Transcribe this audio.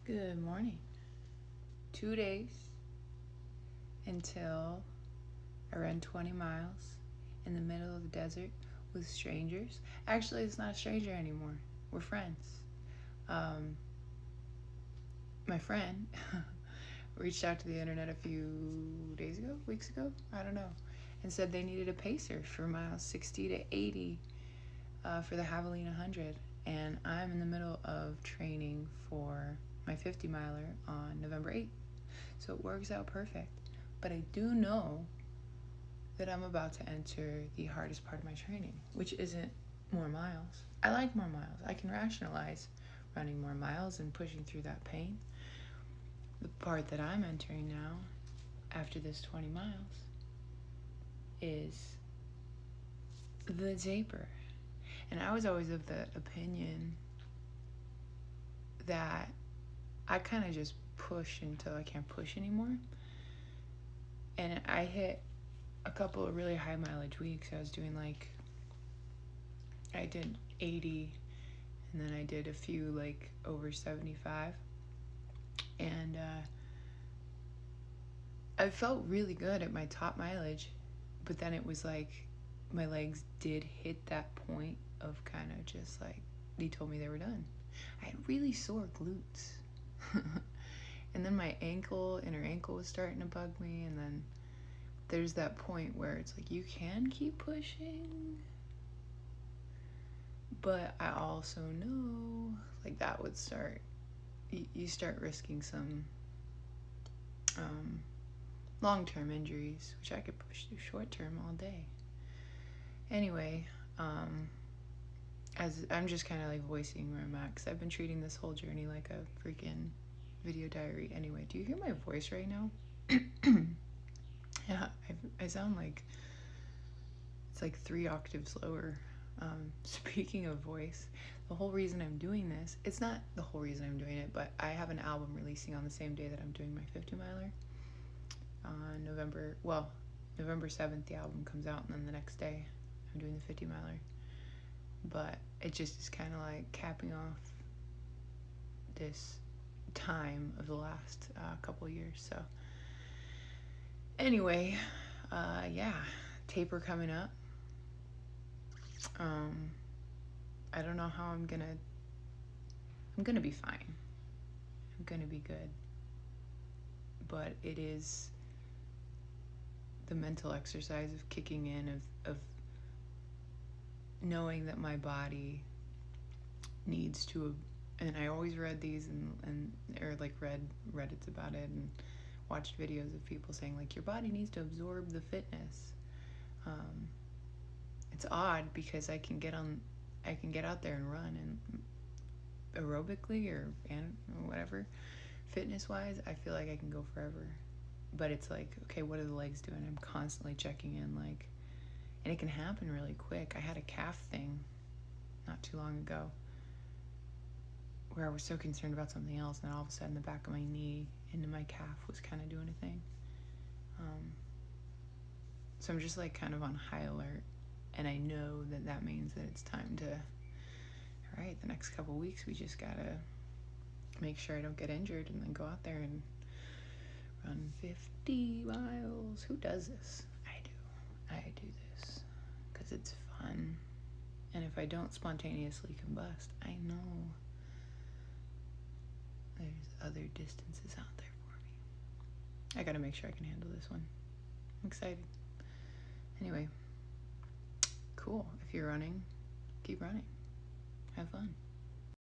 Good morning. 2 days until I ran 20 miles in the middle of the desert with strangers. Actually, it's not a stranger anymore. We're friends. My friend reached out to the internet a few weeks ago, I don't know, and said they needed a pacer for miles 60 to 80 for the Javelina 100. And I'm in the middle of training for my 50 miler on November 8th. So it works out perfect. But I do know that I'm about to enter the hardest part of my training, which isn't more miles. I like more miles. I can rationalize running more miles and pushing through that pain. The part that I'm entering now, after this 20 miles, is the taper. And I was always of the opinion that I kind of just push until I can't push anymore. And I hit a couple of really high mileage weeks. I was doing I did 80, and then I did a few over 75. And I felt really good at my top mileage, but then it was my legs did hit that point of kind of just they told me they were done. I had really sore glutes. And then my inner ankle was starting to bug me, and then there's that point where it's you can keep pushing, but I also know that would start, you start risking some long-term injuries, which I could push through short-term all day. Anyway, as I'm just kind of voicing where I'm at, because I've been treating this whole journey like a freaking video diary. Anyway, do you hear my voice right now? Yeah, I sound it's 3 octaves lower. Speaking of voice, the whole reason I'm doing this, it's not the whole reason I'm doing it, but I have an album releasing on the same day that I'm doing my 50 miler. On November 7th, the album comes out, and then the next day I'm doing the 50 miler. But it just is kind of capping off this time of the last couple of years. So anyway, taper coming up. I don't know how I'm gonna be fine. I'm gonna be good. But it is the mental exercise of kicking in, of knowing that my body needs to, and I always read these or read Reddits about it and watched videos of people saying your body needs to absorb the fitness. It's odd because I can get out there and run, and aerobically or whatever, fitness wise, I feel I can go forever. But it's okay, what are the legs doing? I'm constantly checking in, and it can happen really quick. I had a calf thing not too long ago where I was so concerned about something else, and then all of a sudden the back of my knee into my calf was kind of doing a thing. So I'm just kind of on high alert, and I know that means that it's time to, all right, the next couple weeks we just gotta make sure I don't get injured, and then go out there and run 50 miles. Who does this? I do this because it's fun. And if I don't spontaneously combust, I know there's other distances out there for me. I gotta make sure I can handle this one. I'm excited. Anyway, cool. If you're running, keep running. Have fun.